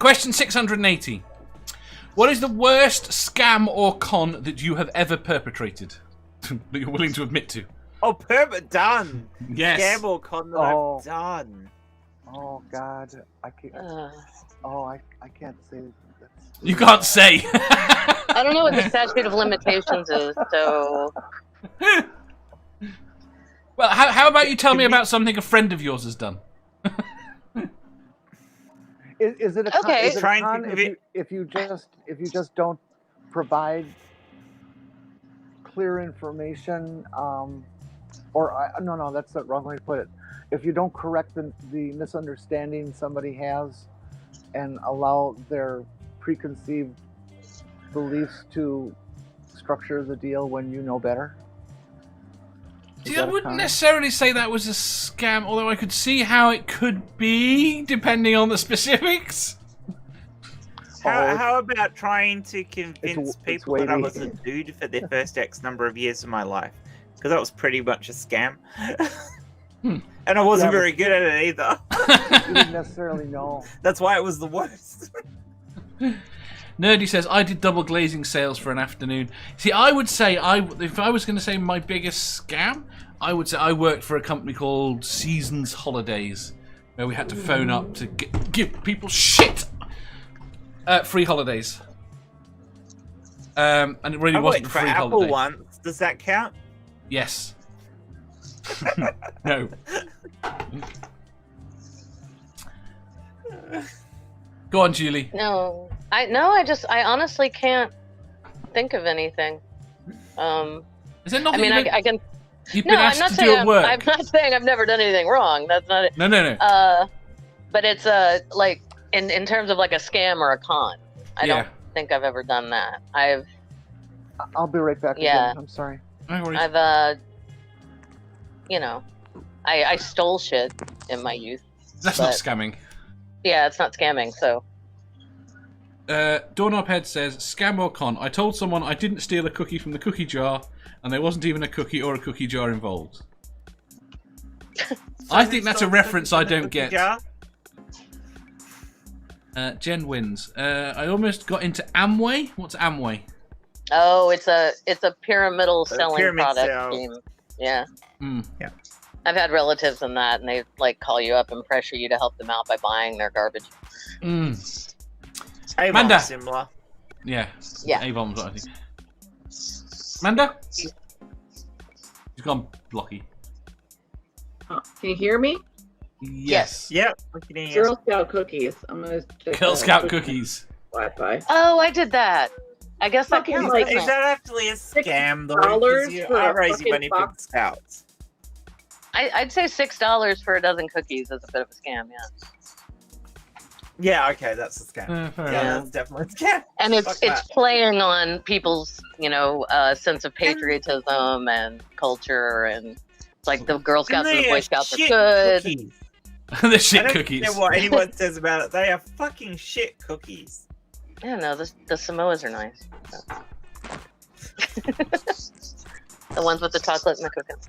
Question 680. What is the worst scam or con that you have ever perpetrated? That you're willing to admit to? Oh, done. Yes. Scam or con that I've done. Oh God, I can't. I can't say. You can't say. I don't know what the statute of limitations is, so. Well, how about you tell me about something a friend of yours has done? Is it a con, Okay. is it a con if you just don't provide clear information, no, that's the wrong way to put it. If you don't correct the misunderstanding somebody has and allow their preconceived beliefs to structure the deal when you know better? See, I wouldn't necessarily say that was a scam, although I could see how it could be, depending on the specifics. How about trying to convince people that I was a dude for their first X number of years of my life? Because that was pretty much a scam. And I wasn't very good at it either. You didn't necessarily know. That's why it was the worst. Nerdy says, I did double glazing sales for an afternoon. See, I would say, if I was going to say my biggest scam, I would say I worked for a company called Seasons Holidays, where we had to phone up to give people shit free holidays. And it really wasn't a free holiday. Apple once. Does that count? Yes. No. Go on, Julie. No, I honestly can't think of anything. Is there nothing? I mean, I can. You've been asked I'm not to saying do at work. I'm not saying I've never done anything wrong. That's not it. No. But it's like in terms of like a scam or a con. I don't think I've ever done that. I'll be right back. Yeah. Again. I'm sorry. No worries. I've I stole shit in my youth. That's not scamming. Yeah, it's not scamming. So. Doorknob Head says, scam or con? I told someone I didn't steal a cookie from the cookie jar, and there wasn't even a cookie or a cookie jar involved. I think that's a reference I don't get. Jen wins. I almost got into Amway. What's Amway? Oh, it's a pyramidal selling product scheme. Yeah. Yeah. I've had relatives in that, and they like call you up and pressure you to help them out by buying their garbage. Avon similar. Yeah. Yeah. Avon's what I think. Manda? She's gone blocky. Oh, can you hear me? Yes. Yep. Girl Scout cookies. I'm gonna check Girl Scout cookies. Wi-Fi. Oh, I did that. I guess that Fucking counts. like- Is that actually a scam though? $6 for I a raise fucking money for the box? Scouts. I'd say $6 for a dozen cookies is a bit of a scam, yeah. Yeah, okay, that's a scam. Fair Yeah, enough. that's definitely a scam. And Fuck it's that. playing on people's, sense of patriotism and culture, and it's like the Girl Scouts and the Boy Scouts are shit good. Cookies. The shit I don't cookies. care what anyone says about it. They are fucking shit cookies. Yeah, no, the Samoas are nice. The ones with the chocolate and the cookies.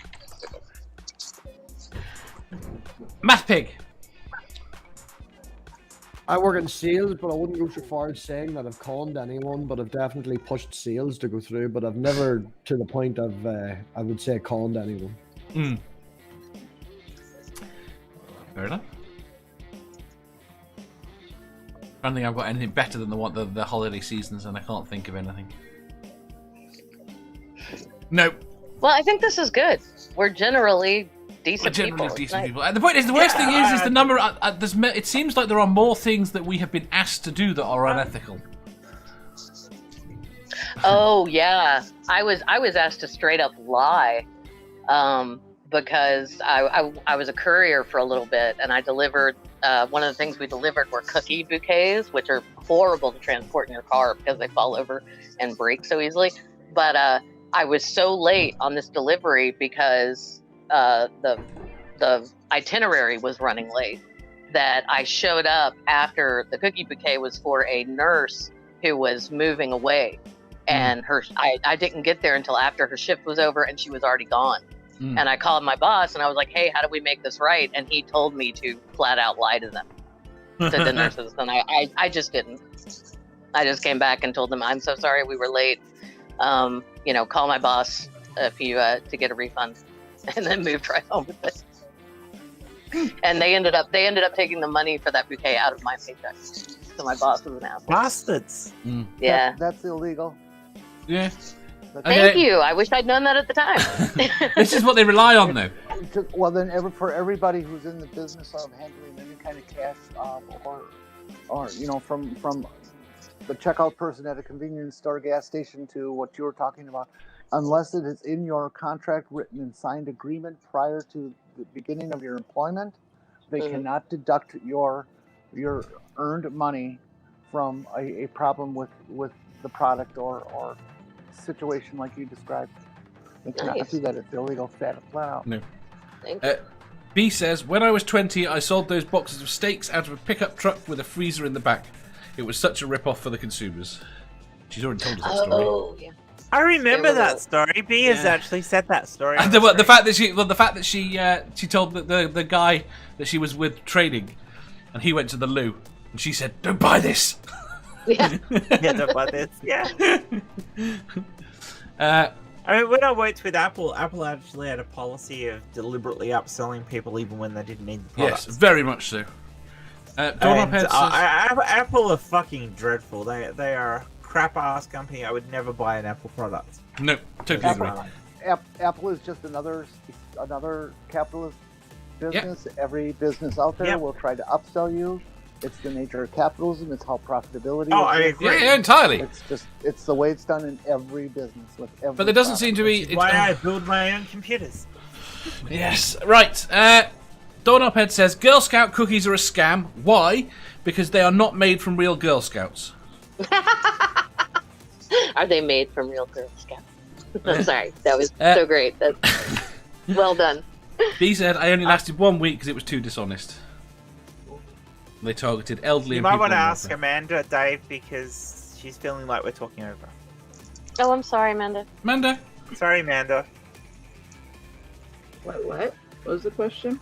Math Pig. I work in sales, but I wouldn't go so far as saying that I've conned anyone, but I've definitely pushed sales to go through, but I've never, to the point of, I would say, conned anyone. Fair enough. I don't think I've got anything better than the holiday seasons, and I can't think of anything. Nope. Well, I think this is good. We're generally decent Generally people. decent people. And the point is, the worst thing is the number. It seems like there are more things that we have been asked to do that are unethical. Oh yeah, I was asked to straight up lie, because I was a courier for a little bit, and I delivered. One of the things we delivered were cookie bouquets, which are horrible to transport in your car because they fall over and break so easily. But I was so late on this delivery because the itinerary was running late that I showed up after the cookie bouquet was for a nurse who was moving away, and I didn't get there until after her shift was over and she was already gone. And I called my boss and I was like, hey, how do we make this right? And he told me to flat out lie to them. to the nurses, and I just didn't. I just came back and told them, I'm so sorry we were late. Call my boss if you to get a refund, and then moved right home with it. And they ended up taking the money for that bouquet out of my paycheck. So my boss was an asshole. Bastards. Yeah. That's illegal. Yeah. Thank you. I wish I'd known that at the time. This is what they rely on, though. Well, then, for everybody who's in the business of handling any kind of cash, or from the checkout person at a convenience store, gas station, to what you were talking about, unless it is in your contract, written and signed agreement prior to the beginning of your employment, they cannot deduct your earned money from a problem with the product or situation like you described. They cannot do that. It's illegal, flat out. No. Thank you. B says, when I was 20, I sold those boxes of steaks out of a pickup truck with a freezer in the back. It was such a rip-off for the consumers. She's already told us that story. Oh, yeah. I remember that story. B has actually said that story. And the fact that she told the guy that she was with trading, and he went to the loo, and she said, "Don't buy this." Yeah. Don't buy this. Yeah. I mean, when I worked with Apple actually had a policy of deliberately upselling people even when they didn't need the products. Yes, very much so. Apple are fucking dreadful. They are a crap-ass company. I would never buy an Apple product. No, totally agree. Apple is just another capitalist business. Yep. Every business out there will try to upsell you. It's the nature of capitalism. It's how profitability. Oh, I agree. Yeah, entirely. It's the way it's done in every business with every. But there doesn't seem to be. Why I build my own computers. Yes, right. Dawn Uphead says Girl Scout cookies are a scam. Why? Because they are not made from real Girl Scouts. Are they made from real Girl Scouts? I'm sorry. That was so great. That's well done. B said I only lasted 1 week because it was too dishonest. They targeted elderly. You and might people want to on ask welfare. Amanda, Dave, because she's feeling like we're talking over. Oh, I'm sorry, Amanda. Amanda. Sorry, Amanda. What? What was the question?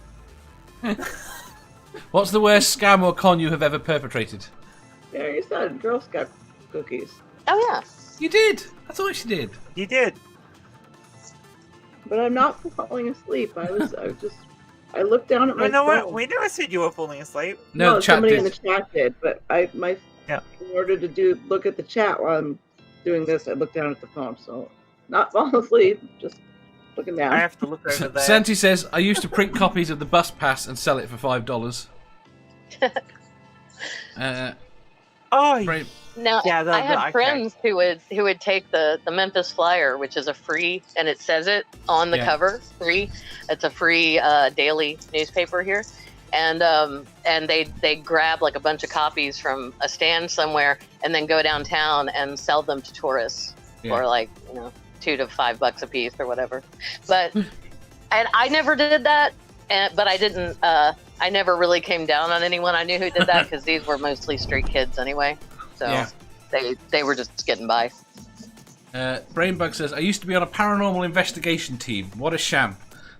What's the worst scam or con you have ever perpetrated? Yeah, you said Girl Scout cookies. Oh yeah. You did. I thought she did. You did. But I'm not falling asleep. I looked down at my You know phone. what? We never said you were falling asleep. No, the chat somebody did. in the chat did. But in order to look at the chat while I'm doing this, I look down at the phone. So not falling asleep, just looking down. I have to look over there. Santi says I used to print copies of the bus pass and sell it for $5. Oh, Now, yeah, I had friends who would take the Memphis Flyer, which is a free, and it says it on the cover, free. It's a free daily newspaper here, and they grab like a bunch of copies from a stand somewhere, and then go downtown and sell them to tourists for like $2 to $5 a piece or whatever. But and I never did that, but I didn't. I never really came down on anyone I knew who did that because these were mostly street kids anyway. So they were just getting by. Brainbug says, I used to be on a paranormal investigation team. What a sham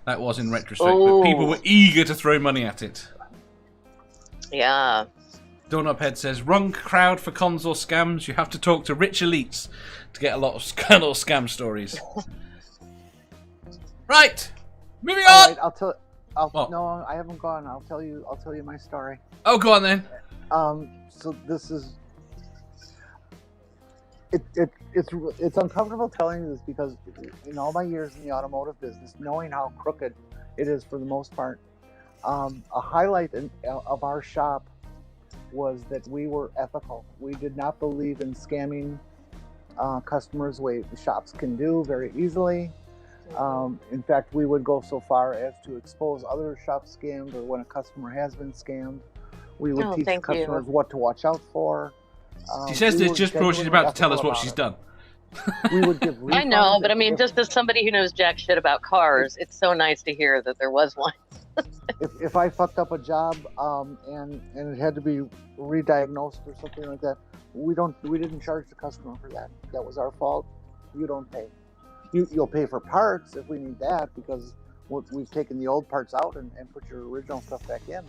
that was in retrospect. But people were eager to throw money at it. Yeah. Dawn Uphead says, wrong crowd for cons or scams. You have to talk to rich elites to get a lot of scam stories. Right. Moving on. Right, no, I haven't gone. I'll tell you my story. Oh, go on then. So this is it's uncomfortable telling you this because in all my years in the automotive business, knowing how crooked it is for the most part, a highlight of our shop was that we were ethical. We did not believe in scamming customers the way shops can do very easily. In fact, we would go so far as to expose other shop scams, or when a customer has been scammed, we would teach customers what to watch out for. She says this just before she's about to tell us what she's done. We would give I know, but I mean, just as somebody who knows jack shit about cars, it's so nice to hear that there was one. if I fucked up a job and it had to be re-diagnosed or something like that, we didn't charge the customer for that. That was our fault. You don't pay. You'll pay for parts if we need that, because we've taken the old parts out and put your original stuff back in.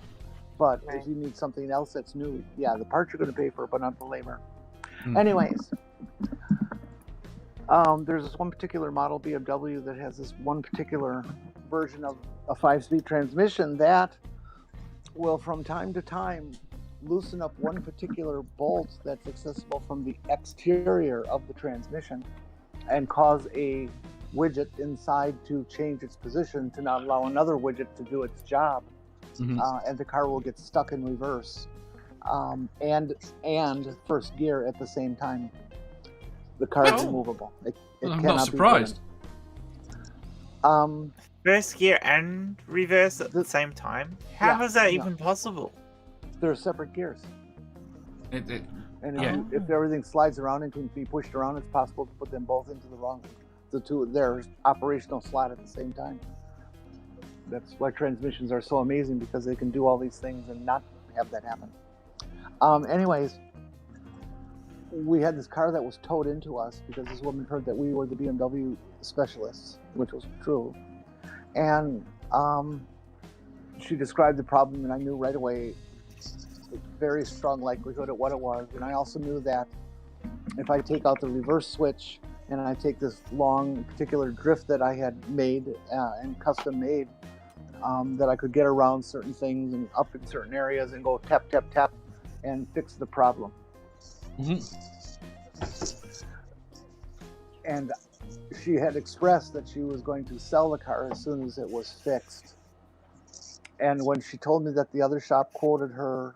But Right. if you need something else that's new, yeah, the parts you're going to pay for, but not the labor. Anyways, there's this one particular model BMW that has this one particular version of a 5-speed transmission that will, from time to time, loosen up one particular bolt that's accessible from the exterior of the transmission and cause a widget inside to change its position to not allow another widget to do its job. And the car will get stuck in reverse and first gear at the same time. The car is removable. It I'm cannot not surprised. Be First gear and reverse at the same time? How is that even possible? they're separate gears. It, And if everything slides around and can be pushed around, it's possible to put them both into the two of their operational slot at the same time. That's why transmissions are so amazing, because they can do all these things and not have that happen. Anyways, we had this car that was towed into us because this woman heard that we were the BMW specialists, which was true. And she described the problem, and I knew right away a very strong likelihood of what it was. And I also knew that if I take out the reverse switch and I take this long particular drift that I had made and custom made, that I could get around certain things and up in certain areas and go tap, tap, tap and fix the problem. And she had expressed that she was going to sell the car as soon as it was fixed. And when she told me that the other shop quoted her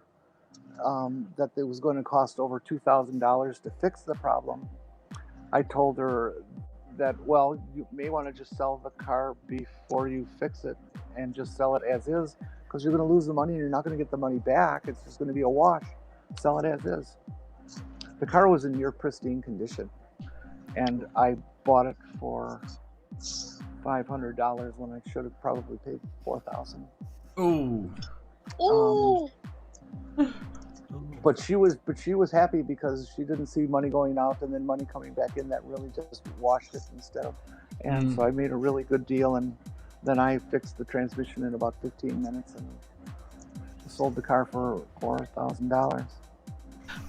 that it was going to cost over $2,000 to fix the problem, I told her that, well, you may want to just sell the car before you fix it and just sell it as is, because you're going to lose the money and you're not going to get the money back. It's just going to be a wash. Sell it as is. The car was in near pristine condition, and I bought it for $500 when I should have probably paid $4,000. Ooh. But she was happy because she didn't see money going out and then money coming back in that really just washed it instead of. And so I made a really good deal, and then I fixed the transmission in about 15 minutes and sold the car for $4,000.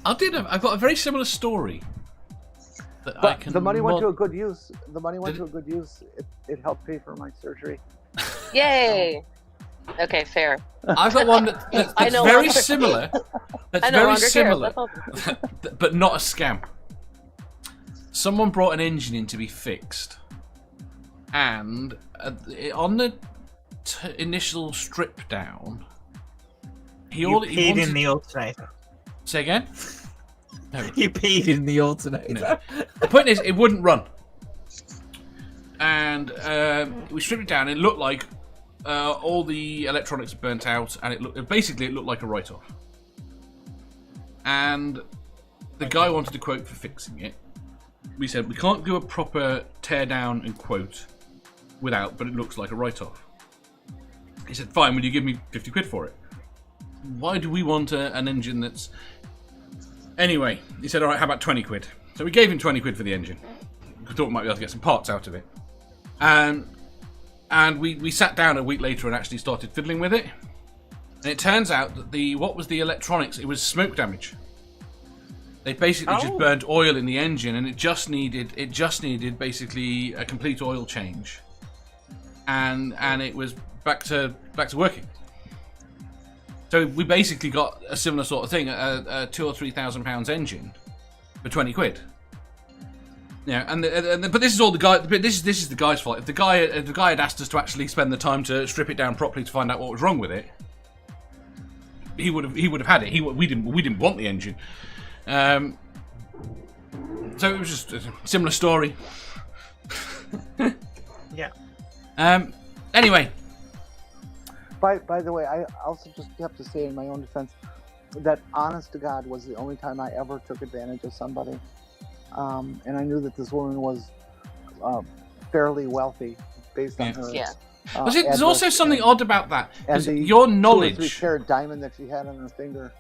I've got a very similar story. That But the money went to a good use. The money went to a good use. It helped pay for my surgery. Yay! Okay, fair. I've got one that's very similar. That's very similar, but not a scam. Someone brought an engine in to be fixed, and on the initial strip down, he peed in the alternator. Say again? No. You peed in the alternator. No. The point is, it wouldn't run, and we stripped it down. It looked like all the electronics burnt out, and it looked like a write-off. And the guy wanted a quote for fixing it. We said we can't do a proper tear down and quote without, but it looks like a write-off. He said, "Fine, will you give me 50 quid for it?" Why do we want an engine that's... Anyway, he said, all right, how about 20 quid? So we gave him 20 quid for the engine. We thought we might be able to get some parts out of it. And we sat down a week later and actually started fiddling with it. And it turns out that what was the electronics? It was smoke damage. They basically just burned oil in the engine, and it just needed basically a complete oil change. And it was back to working. So we basically got a similar sort of thing, a £2,000 or £3,000 engine for 20 quid. Yeah, but this is all the guy. But this is the guy's fault. If the guy had asked us to actually spend the time to strip it down properly to find out what was wrong with it, he would have had it. We didn't want the engine. So it was just a similar story. Yeah. Anyway. By the way, I also just have to say in my own defense that honest to God was the only time I ever took advantage of somebody. And I knew that this woman was fairly wealthy based on her. Yeah. There's also something odd about that. And your knowledge. 2 or 3 carat diamond that she had on her finger.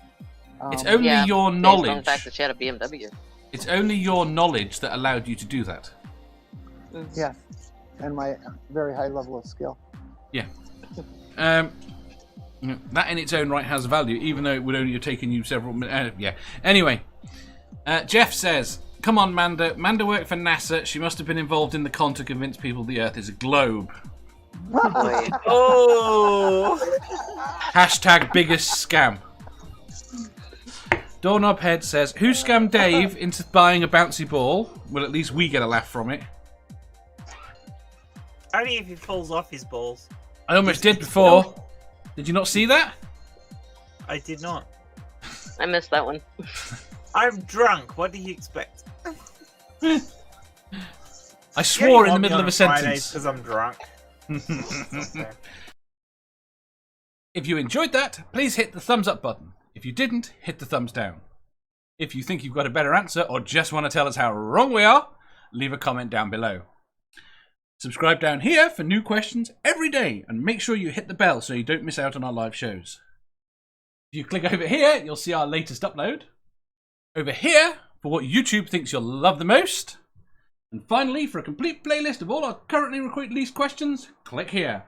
It's only your Based knowledge. on the fact that she had a BMW. It's only your knowledge that allowed you to do that. Yes. And my very high level of skill. Yeah. That in its own right has value, even though it would only have taken you several minutes. Yeah. Anyway, Jeff says, come on, Manda. Manda worked for NASA. She must have been involved in the con to convince people the Earth is a globe. Oh! Hashtag biggest scam. Doorknobhead says, who scammed Dave into buying a bouncy ball? Well, at least we get a laugh from it. Only if he falls off his balls. I almost did before. Did you not see that? I did not. I missed that one. I'm drunk. What do you expect? I swore in the middle of a sentence. Because I'm drunk. If you enjoyed that, please hit the thumbs up button. If you didn't, hit the thumbs down. If you think you've got a better answer or just want to tell us how wrong we are, leave a comment down below. Subscribe down here for new questions every day and make sure you hit the bell so you don't miss out on our live shows. If you click over here, you'll see our latest upload. Over here, for what YouTube thinks you'll love the most. And finally, for a complete playlist of all our currently released questions, click here.